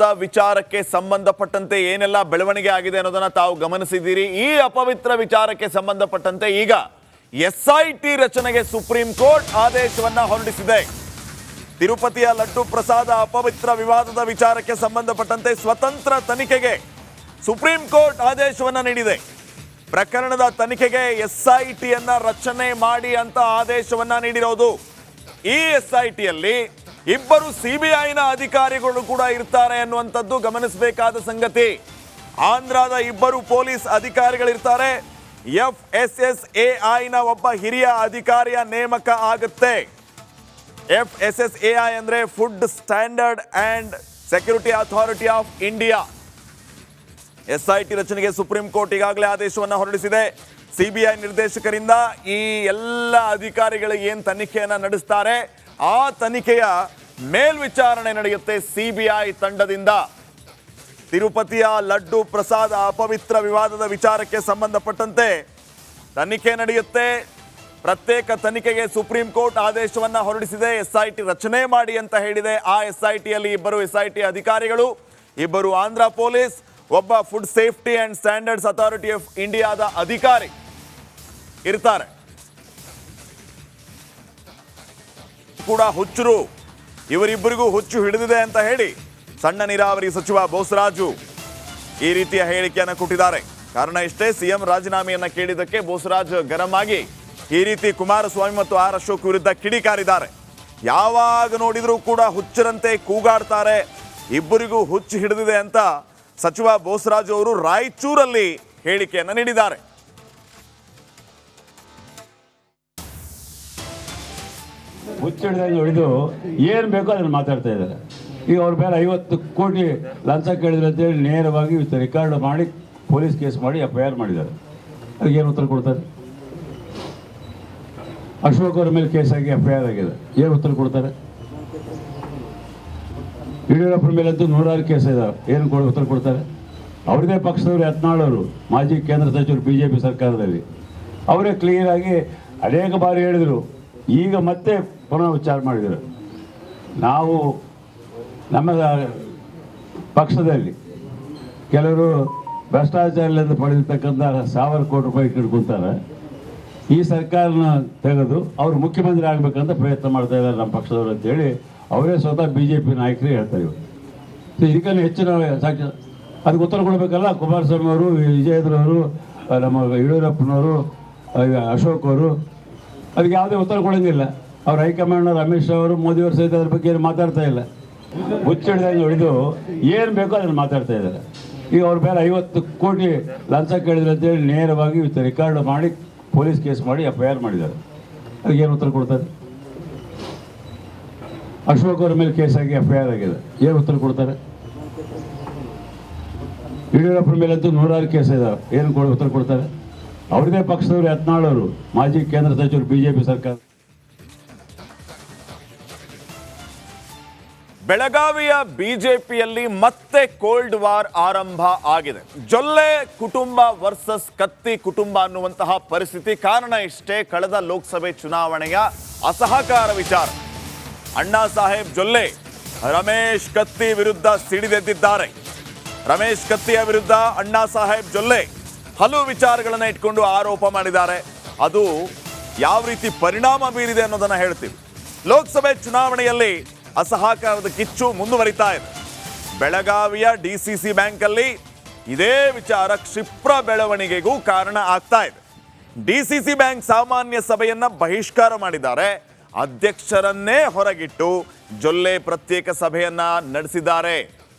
ವಿಚಾರಕ್ಕೆ ಸಂಬಂಧಪಟ್ಟಂತೆ ಏನೆಲ್ಲ ಬೆಳವಣಿಗೆ ಆಗಿದೆ ಅನ್ನೋದನ್ನ ತಾವು ಗಮನಿಸಿದ್ದೀರಿ. ಈ ಅಪವಿತ್ರ ವಿಚಾರಕ್ಕೆ ಸಂಬಂಧಪಟ್ಟಂತೆ ಈಗ ಎಸ್ಐಟಿ ರಚನೆಗೆ ಸುಪ್ರೀಂ ಕೋರ್ಟ್ ಆದೇಶವನ್ನ ಹೊರಡಿಸಿದೆ. ತಿರುಪತಿಯ ಲಡ್ಡು ಪ್ರಸಾದ ಅಪವಿತ್ರ ವಿವಾದದ ವಿಚಾರಕ್ಕೆ ಸಂಬಂಧಪಟ್ಟಂತೆ ಸ್ವತಂತ್ರ ತನಿಖೆಗೆ ಸುಪ್ರೀಂ ಕೋರ್ಟ್ ಆದೇಶವನ್ನ ನೀಡಿದೆ. ಪ್ರಕರಣದ ತನಿಖೆಗೆ ಎಸ್ಐಟಿಯನ್ನ ರಚನೆ ಮಾಡಿ ಅಂತ ಆದೇಶವನ್ನ ನೀಡಿರೋದು. ಈ ಎಸ್ಐಟಿಯಲ್ಲಿ ಇಬ್ಬರು ಸಿಬಿಐನ ಅಧಿಕಾರಿಗಳು ಕೂಡ ಇರ್ತಾರೆ ಅನ್ನುವಂಥದ್ದು ಗಮನಿಸಬೇಕಾದ ಸಂಗತಿ. ಆಂಧ್ರದ ಇಬ್ಬರು ಪೊಲೀಸ್ ಅಧಿಕಾರಿಗಳಿರ್ತಾರೆ. FSSAIನ ಒಬ್ಬ ಹಿರಿಯ ಅಧಿಕಾರಿಯ ನೇಮಕ ಆಗುತ್ತೆ. FSSAI ಅಂದ್ರೆ food standard and security authority of India. SIT ರಚನೆಗೆ ಸುಪ್ರೀಂ ಕೋರ್ಟ್ ಈಗಾಗಲೇ ಆದೇಶವನ್ನು ಹೊರಡಿಸಿದೆ. ಸಿಬಿಐ ನಿರ್ದೇಶಕರಿಂದ ಈ ಎಲ್ಲ ಅಧಿಕಾರಿಗಳು ಏನು ತನಿಖೆಯನ್ನು ನಡೆಸ್ತಾರೆ ಆ ತನಿಖೆಯ ಮೇಲ್ವಿಚಾರಣೆ ನಡೆಯುತ್ತೆ ಸಿಬಿಐ ತಂಡದಿಂದ. ತಿರುಪತಿಯ ಲಡ್ಡು ಪ್ರಸಾದ ಅಪವಿತ್ರ ವಿವಾದದ ವಿಚಾರಕ್ಕೆ ಸಂಬಂಧಪಟ್ಟಂತೆ ತನಿಖೆ ನಡೆಯುತ್ತೆ. ಪ್ರತ್ಯೇಕ ತನಿಖೆಗೆ ಸುಪ್ರೀಂ ಕೋರ್ಟ್ ಆದೇಶವನ್ನ ಹೊರಡಿಸಿದೆ. ಎಸ್ಐಟಿ ರಚನೆ ಮಾಡಿ ಅಂತ ಹೇಳಿದೆ. ಆ ಎಸ್ಐಟಿಯಲ್ಲಿ ಇಬ್ಬರು ಎಸ್ಐಟಿ ಅಧಿಕಾರಿಗಳು, ಇಬ್ಬರು ಆಂಧ್ರ ಪೊಲೀಸ್, ಒಬ್ಬ food safety and standards authority of ಇಂಡಿಯಾದ ಅಧಿಕಾರಿ ಇರ್ತಾರೆ. ಕೂಡ ಹುಚ್ಚರು, ಇವರಿಬ್ಬರಿಗೂ ಹುಚ್ಚು ಹಿಡಿದಿದೆ ಅಂತ ಹೇಳಿ ಸಣ್ಣ ನೀರಾವರಿ ಸಚಿವ ಬೋಸರಾಜು ಈ ರೀತಿಯ ಹೇಳಿಕೆಯನ್ನು ಕೊಟ್ಟಿದ್ದಾರೆ. ಕಾರಣ ಇಷ್ಟೇ, ಸಿಎಂ ರಾಜೀನಾಮೆಯನ್ನ ಕೇಳಿದ್ದಕ್ಕೆ ಬೋಸರಾಜ್ ಗರಂ ಆಗಿ ಈ ರೀತಿ ಕುಮಾರಸ್ವಾಮಿ ಮತ್ತು ಆರ್ ಅಶೋಕ್ ವಿರುದ್ಧ ಕಿಡಿಕಾರಿದ್ದಾರೆ. ಯಾವಾಗ ನೋಡಿದ್ರೂ ಕೂಡ ಹುಚ್ಚರಂತೆ ಕೂಗಾಡ್ತಾರೆ, ಇಬ್ಬರಿಗೂ ಹುಚ್ಚು ಹಿಡಿದಿದೆ ಅಂತ ಸಚಿವ ಬೋಸರಾಜು ಅವರು ರಾಯಚೂರಲ್ಲಿ ಹೇಳಿಕೆಯನ್ನು ನೀಡಿದ್ದಾರೆ. ಹುಚ್ಚಿಡ್ದಂಗೆ ಹಿಡಿದು ಏನು ಬೇಕೋ ಅದನ್ನು ಮಾತಾಡ್ತಾ ಇದ್ದಾರೆ. ಈಗ ಅವ್ರ ಮೇಲೆ 50 ಕೋಟಿ ಲಂಚ ಕೇಳಿದ್ರು ಅಂತೇಳಿ ನೇರವಾಗಿ ರೆಕಾರ್ಡ್ ಮಾಡಿ ಪೊಲೀಸ್ ಕೇಸ್ ಮಾಡಿ FIR ಮಾಡಿದ್ದಾರೆ. ಅದಕ್ಕೆ ಏನು ಉತ್ತರ ಕೊಡ್ತಾರೆ? ಅಶೋಕ್ ಅವ್ರ ಮೇಲೆ ಕೇಸ್ ಆಗಿ FIR ಆಗಿದೆ, ಏನು ಉತ್ತರ ಕೊಡ್ತಾರೆ? ಯಡಿಯೂರಪ್ಪರ ಮೇಲಂತೂ 100 ಕೇಸ್ ಇದಾವೆ, ಏನು ಉತ್ತರ ಕೊಡ್ತಾರೆ? ಅವ್ರದೇ ಪಕ್ಷದವರು ಯತ್ನಾಳ್ ಅವರು, ಮಾಜಿ ಕೇಂದ್ರ ಸಚಿವರು BJP ಸರ್ಕಾರದಲ್ಲಿ, ಅವರೇ ಕ್ಲಿಯರ್ ಆಗಿ ಅನೇಕ ಬಾರಿ ಹೇಳಿದರು. ಈಗ ಮತ್ತೆ ಪುನಃ ವಿಚಾರ ಮಾಡಿದರು. ನಾವು ನಮ್ಮ ಪಕ್ಷದಲ್ಲಿ ಕೆಲವರು ಭ್ರಷ್ಟಾಚಾರದಿಂದ ಪಡೆದಿರ್ತಕ್ಕಂಥ 1000 ಕೋಟಿ ರೂಪಾಯಿ ಹಿಡ್ಕೊತಾರೆ. ಈ ಸರ್ಕಾರನ ತೆಗೆದು ಅವರು ಮುಖ್ಯಮಂತ್ರಿ ಆಗಬೇಕಂತ ಪ್ರಯತ್ನ ಮಾಡ್ತಾ ಇದ್ದಾರೆ ನಮ್ಮ ಪಕ್ಷದವರು ಅಂತೇಳಿ ಅವರೇ ಸ್ವತಃ BJP ನಾಯಕರೇ ಹೇಳ್ತಾರೆ. ಇವರು ಇದಕ್ಕಿಂತ ಹೆಚ್ಚಿನ ಸಾಕ್ಷಿ ಅದಕ್ಕೆ ಉತ್ತರ ಕೊಡಬೇಕಲ್ಲ. ಕುಮಾರಸ್ವಾಮಿ ಅವರು, ವಿಜಯೇಂದ್ರವರು, ನಮ್ಮ ಯಡಿಯೂರಪ್ಪನವರು, ಅಶೋಕ್ ಅವರು ಅದಕ್ಕೆ ಯಾವುದೇ ಉತ್ತರ ಕೊಡೋಂಗಿಲ್ಲ. ಅವ್ರ ಹೈಕಮಾಂಡ್ನವರು ಅಮಿತ್ ಶಾ ಅವರು, ಮೋದಿಯವರು ಸಹಿತ ಅದ್ರ ಬಗ್ಗೆ ಏನು ಮಾತಾಡ್ತಾ ಇಲ್ಲ. ಹುಚ್ಚಿಡ್ದಂಗೆ ಹಿಡಿದು ಏನು ಬೇಕೋ ಅದನ್ನು ಮಾತಾಡ್ತಾ ಇದ್ದಾರೆ. ಈಗ ಅವ್ರ ಮೇಲೆ 50 ಕೋಟಿ ಲಂಚ ಕೇಳಿದ್ರು ಅಂತೇಳಿ ನೇರವಾಗಿ ರೆಕಾರ್ಡ್ ಮಾಡಿ ಪೊಲೀಸ್ ಕೇಸ್ ಮಾಡಿ FIR ಮಾಡಿದ್ದಾರೆ. ಅದಕ್ಕೆ ಏನು ಉತ್ತರ ಕೊಡ್ತಾರೆ? ಅಶೋಕ್ ಅವ್ರ ಮೇಲೆ ಕೇಸ್ ಆಗಿ FIR ಆಗಿದೆ, ಏನು ಉತ್ತರ ಕೊಡ್ತಾರೆ? ಯಡಿಯೂರಪ್ಪರ ಮೇಲಂತೂ 100 ಕೇಸ್ ಇದಾವೆ, ಏನು ಉತ್ತರ ಕೊಡ್ತಾರೆ? ಅವ್ರದೇ ಪಕ್ಷದವರು ಯತ್ನಾಳ್ ಅವರು, ಮಾಜಿ ಕೇಂದ್ರ ಸಚಿವರು BJP ಸರ್ಕಾರ. ಬೆಳಗಾವಿಯ ಬಿಜೆಪಿಯಲ್ಲಿ ಮತ್ತೆ ಕೋಲ್ಡ್ ವಾರ್ ಆರಂಭ ಆಗಿದೆ. ಜೊಲ್ಲೆ ಕುಟುಂಬ ವರ್ಸಸ್ ಕತ್ತಿ ಕುಟುಂಬ ಅನ್ನುವಂತಹ ಪರಿಸ್ಥಿತಿ. ಕಾರಣ ಇಷ್ಟೇ, ಕಳೆದ ಲೋಕಸಭೆ ಚುನಾವಣೆಯ ಅಸಹಕಾರ ವಿಚಾರ. ಅಣ್ಣಾ ಸಾಹೇಬ್ ಜೊಲ್ಲೆ ರಮೇಶ್ ಕತ್ತಿ ವಿರುದ್ಧ ಸಿಡಿದೆದ್ದಿದ್ದಾರೆ. ರಮೇಶ್ ಕತ್ತಿಯ ವಿರುದ್ಧ ಅಣ್ಣಾ ಸಾಹೇಬ್ ಜೊಲ್ಲೆ ಹಲವು ವಿಚಾರಗಳನ್ನು ಇಟ್ಕೊಂಡು ಆರೋಪ ಮಾಡಿದ್ದಾರೆ. ಅದು ಯಾವ ರೀತಿ ಪರಿಣಾಮ ಬೀರಿದೆ ಅನ್ನೋದನ್ನ ಹೇಳ್ತೀವಿ. ಲೋಕಸಭೆ ಚುನಾವಣೆಯಲ್ಲಿ ಅಸಹಕಾರದ ಕಿಚ್ಚು ಮುಂದುವರಿತಾ ಇದೆ. ಬೆಳಗಾವಿಯ DCC ಬ್ಯಾಂಕಲ್ಲಿ ಇದೇ ವಿಚಾರ ಕ್ಷಿಪ್ರ ಬೆಳವಣಿಗೆಗೂ ಕಾರಣ ಆಗ್ತಾ ಇದೆ. DCC ಬ್ಯಾಂಕ್ ಸಾಮಾನ್ಯ ಸಭೆಯನ್ನ ಬಹಿಷ್ಕಾರ ಮಾಡಿದ್ದಾರೆ. ಅಧ್ಯಕ್ಷರನ್ನೇ ಹೊರಗಿಟ್ಟು ಜೊಲ್ಲೆ ಪ್ರತ್ಯೇಕ ಸಭೆಯನ್ನ ನಡೆಸಿದ್ದಾರೆ.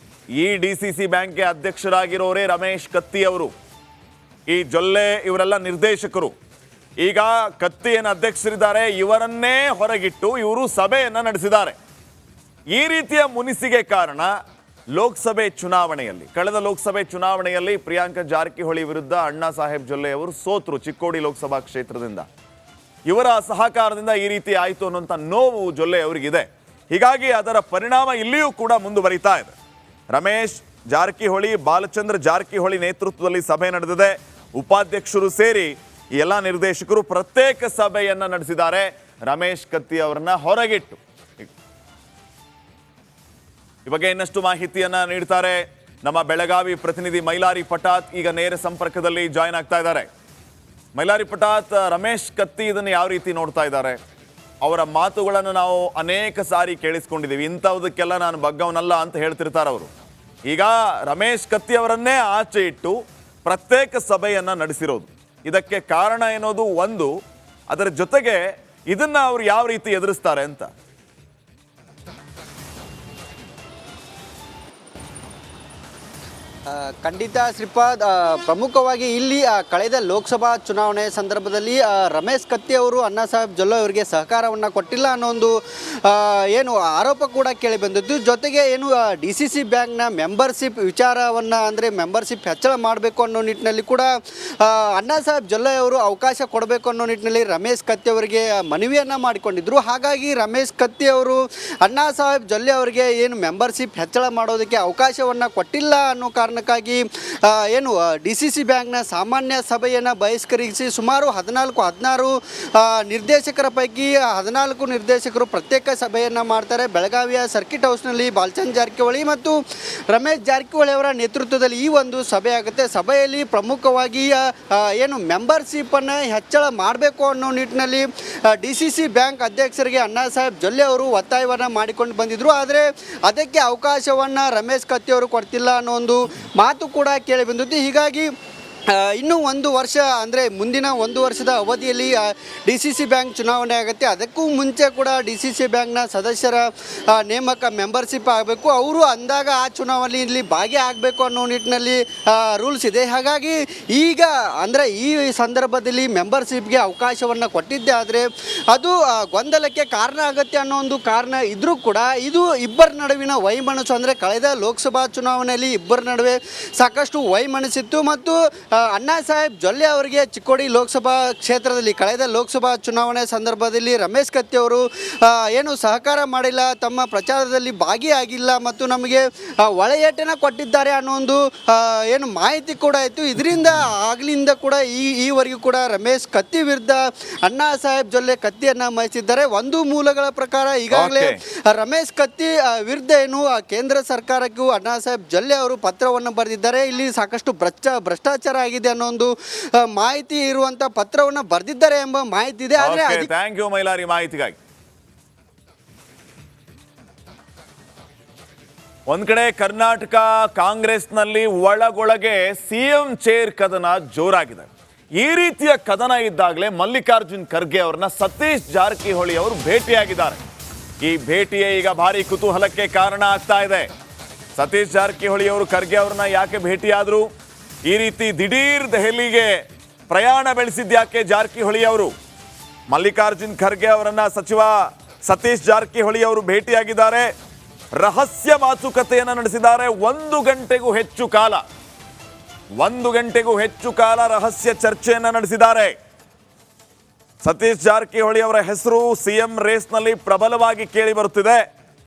ಈ DCC ಬ್ಯಾಂಕ್ಗೆ ಅಧ್ಯಕ್ಷರಾಗಿರೋರೇ ರಮೇಶ್ ಕತ್ತಿ ಅವರು. ಈ ಜೊಲ್ಲೆ ಇವರೆಲ್ಲ ನಿರ್ದೇಶಕರು. ಈಗ ಕತ್ತಿ ಏನು ಅಧ್ಯಕ್ಷರಿದ್ದಾರೆ, ಇವರನ್ನೇ ಹೊರಗಿಟ್ಟು ಇವರು ಸಭೆಯನ್ನ ನಡೆಸಿದ್ದಾರೆ. ಈ ರೀತಿಯ ಮುನಿಸಿಗೆ ಕಾರಣ ಲೋಕಸಭೆ ಚುನಾವಣೆಯಲ್ಲಿ, ಕಳೆದ ಲೋಕಸಭೆ ಚುನಾವಣೆಯಲ್ಲಿ ಪ್ರಿಯಾಂಕ ಜಾರಕಿಹೊಳಿ ವಿರುದ್ಧ ಅಣ್ಣಾ ಸಾಹೇಬ್ ಜೊಲ್ಲೆ ಅವರು ಸೋತರು ಚಿಕ್ಕೋಡಿ ಲೋಕಸಭಾ ಕ್ಷೇತ್ರದಿಂದ. ಇವರ ಅಸಹಕಾರದಿಂದ ಈ ರೀತಿ ಆಯಿತು ಅನ್ನುವಂಥ ನೋವು ಜೊಲ್ಲೆ ಅವರಿಗಿದೆ. ಹೀಗಾಗಿ ಅದರ ಪರಿಣಾಮ ಇಲ್ಲಿಯೂ ಕೂಡ ಮುಂದುವರಿತಾ ಇದೆ. ರಮೇಶ್ ಜಾರಕಿಹೊಳಿ, ಬಾಲಚಂದ್ರ ಜಾರಕಿಹೊಳಿ ನೇತೃತ್ವದಲ್ಲಿ ಸಭೆ ನಡೆದಿದೆ. ಉಪಾಧ್ಯಕ್ಷರು ಸೇರಿ ಈ ಎಲ್ಲ ನಿರ್ದೇಶಕರು ಪ್ರತ್ಯೇಕ ಸಭೆಯನ್ನ ನಡೆಸಿದ್ದಾರೆ ರಮೇಶ್ ಕತ್ತಿ ಅವರನ್ನ ಹೊರಗಿಟ್ಟು. ಈ ಬಗ್ಗೆ ಇನ್ನಷ್ಟು ಮಾಹಿತಿಯನ್ನ ನೀಡ್ತಾರೆ ನಮ್ಮ ಬೆಳಗಾವಿ ಪ್ರತಿನಿಧಿ ಮೈಲಾರಿ ಪಟಾತ್. ಈಗ ನೇರ ಸಂಪರ್ಕದಲ್ಲಿ ಜಾಯ್ನ್ ಆಗ್ತಾ ಇದ್ದಾರೆ. ಮೈಲಾರಿ ಪಟಾತ್, ರಮೇಶ್ ಕತ್ತಿ ಇದನ್ನು ಯಾವ ರೀತಿ ನೋಡ್ತಾ ಇದ್ದಾರೆ? ಅವರ ಮಾತುಗಳನ್ನು ನಾವು ಅನೇಕ ಸಾರಿ ಕೇಳಿಸ್ಕೊಂಡಿದ್ದೀವಿ. ಇಂಥವುದಕ್ಕೆಲ್ಲ ನಾನು ಬಗ್ಗವನಲ್ಲ ಅಂತ ಹೇಳ್ತಿರ್ತಾರೆ ಅವರು. ಈಗ ರಮೇಶ್ ಕತ್ತಿ ಅವರನ್ನೇ ಆಚೆ ಇಟ್ಟು ಪ್ರತ್ಯೇಕ ಸಭೆಯನ್ನ ನಡೆಸಿರೋದು, ಇದಕ್ಕೆ ಕಾರಣ ಏನೋದು ಒಂದು, ಅದರ ಜೊತೆಗೆ ಇದನ್ನ ಅವರು ಯಾವ ರೀತಿ ಎದುರಿಸ್ತಾರೆ ಅಂತ. ಖಂಡಿತ ಶ್ರೀಪಾದ್, ಪ್ರಮುಖವಾಗಿ ಇಲ್ಲಿ ಕಳೆದ ಲೋಕಸಭಾ ಚುನಾವಣೆ ಸಂದರ್ಭದಲ್ಲಿ ರಮೇಶ್ ಕತ್ತಿ ಅವರು ಅಣ್ಣಾ ಸಾಹೇಬ್ ಜೊಲ್ಲೆ ಅವರಿಗೆ ಸಹಕಾರವನ್ನು ಕೊಟ್ಟಿಲ್ಲ ಅನ್ನೋ ಒಂದು ಏನು ಆರೋಪ ಕೂಡ ಕೇಳಿ ಬಂದಿದ್ದು. ಜೊತೆಗೆ ಏನು DCC ಬ್ಯಾಂಕ್ನ ಮೆಂಬರ್ಶಿಪ್ ವಿಚಾರವನ್ನು ಅಂದರೆ ಮೆಂಬರ್ಶಿಪ್ ಹೆಚ್ಚಳ ಮಾಡಬೇಕು ಅನ್ನೋ ನಿಟ್ಟಿನಲ್ಲಿ ಕೂಡ ಅಣ್ಣಾ ಸಾಹೇಬ್ ಜೊಲ್ಲೆ ಅವರು ಅವಕಾಶ ಕೊಡಬೇಕು ಅನ್ನೋ ನಿಟ್ಟಿನಲ್ಲಿ ರಮೇಶ್ ಕತ್ತಿ ಅವರಿಗೆ ಮನವಿಯನ್ನು ಮಾಡಿಕೊಂಡಿದ್ದರು. ಹಾಗಾಗಿ ರಮೇಶ್ ಕತ್ತಿ ಅವರು ಅಣ್ಣಾ ಸಾಹೇಬ್ ಜೊಲ್ಲೆ ಅವರಿಗೆ ಏನು ಮೆಂಬರ್ಶಿಪ್ ಹೆಚ್ಚಳ ಮಾಡೋದಕ್ಕೆ ಅವಕಾಶವನ್ನು ಕೊಟ್ಟಿಲ್ಲ ಅನ್ನೋ ಕಾರಣಕ್ಕಾಗಿ ಏನು DCC ಬ್ಯಾಂಕ್ನ ಸಾಮಾನ್ಯ ಸಭೆಯನ್ನು ಬಹಿಷ್ಕರಿಸಿ ಸುಮಾರು 14-16 ನಿರ್ದೇಶಕರ ಪೈಕಿ 14 ನಿರ್ದೇಶಕರು ಪ್ರತ್ಯೇಕ ಸಭೆಯನ್ನು ಮಾಡ್ತಾರೆ. ಬೆಳಗಾವಿಯ ಸರ್ಕಿಟ್ ಹೌಸ್ನಲ್ಲಿ ಬಾಲಚಂದ್ರ ಜಾರಕಿಹೊಳಿ ಮತ್ತು ರಮೇಶ್ ಜಾರಕಿಹೊಳಿ ಅವರ ನೇತೃತ್ವದಲ್ಲಿ ಈ ಒಂದು ಸಭೆ ಆಗುತ್ತೆ. ಸಭೆಯಲ್ಲಿ ಪ್ರಮುಖವಾಗಿ ಏನು ಮೆಂಬರ್ಶಿಪ್ಪನ್ನು ಹೆಚ್ಚಳ ಮಾಡಬೇಕು ಅನ್ನೋ ನಿಟ್ಟಿನಲ್ಲಿ DCC ಬ್ಯಾಂಕ್ ಅಧ್ಯಕ್ಷರಿಗೆ ಅಣ್ಣಾ ಸಾಹೇಬ್ ಜೊಲ್ಲೆ ಅವರು ಒತ್ತಾಯವನ್ನು ಮಾಡಿಕೊಂಡು ಬಂದಿದ್ದರು. ಆದರೆ ಅದಕ್ಕೆ ಅವಕಾಶವನ್ನು ರಮೇಶ್ ಕತ್ತಿ ಅವರು ಕೊಡ್ತಿಲ್ಲ ಅನ್ನೋ ಒಂದು ಮಾತು ಕೂಡ ಕೇಳಿ ಬಂದಿದ್ದು. ಹೀಗಾಗಿ ಇನ್ನೂ 1 ವರ್ಷ ಅಂದರೆ ಮುಂದಿನ 1 ವರ್ಷದ ಅವಧಿಯಲ್ಲಿ DCC ಬ್ಯಾಂಕ್ ಚುನಾವಣೆ ಆಗುತ್ತೆ. ಅದಕ್ಕೂ ಮುಂಚೆ ಕೂಡ DCC ಬ್ಯಾಂಕ್ನ ಸದಸ್ಯರ ನೇಮಕ ಮೆಂಬರ್ಶಿಪ್ ಆಗಬೇಕು. ಅವರು ಅಂದಾಗ ಆ ಚುನಾವಣೆಯಲ್ಲಿ ಭಾಗಿಯಾಗಬೇಕು ಅನ್ನೋ ನಿಟ್ಟಿನಲ್ಲಿ ರೂಲ್ಸ್ ಇದೆ. ಹಾಗಾಗಿ ಈಗ ಅಂದರೆ ಈ ಸಂದರ್ಭದಲ್ಲಿ ಮೆಂಬರ್ಶಿಪ್ಗೆ ಅವಕಾಶವನ್ನು ಕೊಟ್ಟಿದ್ದೆ ಆದರೆ ಅದು ಗೊಂದಲಕ್ಕೆ ಕಾರಣ ಆಗುತ್ತೆ ಅನ್ನೋ ಒಂದು ಕಾರಣ ಇದ್ದರೂ ಕೂಡ ಇದು ಇಬ್ಬರ ನಡುವಿನ ವೈಮನಸ್ಸು. ಅಂದರೆ ಕಳೆದ ಲೋಕಸಭಾ ಚುನಾವಣೆಯಲ್ಲಿ ಇಬ್ಬರ ನಡುವೆ ಸಾಕಷ್ಟು ವೈಮನಸ್ಸಿತ್ತು ಮತ್ತು ಅಣ್ಣಾ ಸಾಹೇಬ್ ಜೊಲ್ಲೆ ಅವರಿಗೆ ಚಿಕ್ಕೋಡಿ ಲೋಕಸಭಾ ಕ್ಷೇತ್ರದಲ್ಲಿ ಕಳೆದ ಲೋಕಸಭಾ ಚುನಾವಣೆ ಸಂದರ್ಭದಲ್ಲಿ ರಮೇಶ್ ಕತ್ತಿ ಅವರು ಏನು ಸಹಕಾರ ಮಾಡಿಲ್ಲ, ತಮ್ಮ ಪ್ರಚಾರದಲ್ಲಿ ಭಾಗಿಯಾಗಿಲ್ಲ ಮತ್ತು ನಮಗೆ ಒಳೆಯೇಟನ್ನು ಕೊಟ್ಟಿದ್ದಾರೆ ಅನ್ನೋ ಒಂದು ಏನು ಮಾಹಿತಿ ಕೂಡ ಇತ್ತು. ಇದರಿಂದ ಆಗಲಿಂದ ಕೂಡ ಈವರೆಗೂ ಕೂಡ ರಮೇಶ್ ಕತ್ತಿ ವಿರುದ್ಧ ಅಣ್ಣಾ ಸಾಹೇಬ್ ಜೊಲ್ಲೆ ಕತ್ತಿಯನ್ನು ಮೈಸಿದ್ದಾರೆ. ಒಂದು ಮೂಲಗಳ ಪ್ರಕಾರ ಈಗಾಗಲೇ ರಮೇಶ್ ಕತ್ತಿ ವಿರುದ್ಧ ಏನು ಕೇಂದ್ರ ಸರ್ಕಾರಕ್ಕೂ ಅಣ್ಣಾ ಸಾಹೇಬ್ ಜೊಲ್ಲೆ ಅವರು ಪತ್ರವನ್ನು ಬರೆದಿದ್ದಾರೆ. ಇಲ್ಲಿ ಸಾಕಷ್ಟು ಭ್ರಷ್ಟಾಚಾರ ಆಗಿದೆ ಅನ್ನೋ ಒಂದು ಮಾಹಿತಿ ಇರುವಂತ ಪತ್ರವನ್ನು ಬರೆದಿದ್ದಾರೆ ಎಂಬ ಮಾಹಿತಿ ಇದೆ. ಆದರೆ ಥ್ಯಾಂಕ್ ಯು ಮೈಲಾರಿ ಮಾಹಿತಿಗಾಗಿ. ಒಂದ್ ಕಡೆ ಕರ್ನಾಟಕ ಕಾಂಗ್ರೆಸ್ನಲ್ಲಿ ಒಳಗೊಳಗೆ CM ಚೇರ್ ಕದನ ಜೋರಾಗಿದೆ. ಈ ರೀತಿಯ ಕದನ ಇದ್ದಾಗಲೇ ಮಲ್ಲಿಕಾರ್ಜುನ್ ಖರ್ಗೆ ಅವರನ್ನ ಸತೀಶ್ ಜಾರಕಿಹೊಳಿ ಅವರು ಭೇಟಿಯಾಗಿದ್ದಾರೆ. ಈ ಭೇಟಿಯೇ ಈಗ ಭಾರಿ ಕುತೂಹಲಕ್ಕೆ ಕಾರಣ ಆಗ್ತಾ ಇದೆ. ಸತೀಶ್ ಜಾರಕಿಹೊಳಿ ಅವರು ಖರ್ಗೆ ಅವ್ರನ್ನ ಯಾಕೆ ಭೇಟಿಯಾದ್ರು? ಈ ರೀತಿ ದಿಢೀರ್ ದೆಹಲಿಗೆ ಪ್ರಯಾಣ ಬೆಳೆಸಿದ್ಯಾಕೆ ಜಾರಕಿಹೊಳಿ ಅವರು? ಮಲ್ಲಿಕಾರ್ಜುನ್ ಖರ್ಗೆ ಅವರನ್ನ ಸಚಿವ ಸತೀಶ್ ಜಾರಕಿಹೊಳಿ ಅವರು ಭೇಟಿಯಾಗಿದ್ದಾರೆ. ರಹಸ್ಯ ಮಾತುಕತೆಯನ್ನು ನಡೆಸಿದ್ದಾರೆ. 1 ಗಂಟೆಗೂ ಹೆಚ್ಚು ಕಾಲ ರಹಸ್ಯ ಚರ್ಚೆಯನ್ನು ನಡೆಸಿದ್ದಾರೆ. ಸತೀಶ್ ಜಾರಕಿಹೊಳಿ ಅವರ ಹೆಸರು CM ರೇಸ್ನಲ್ಲಿ ಪ್ರಬಲವಾಗಿ ಕೇಳಿ ಬರುತ್ತಿದೆ.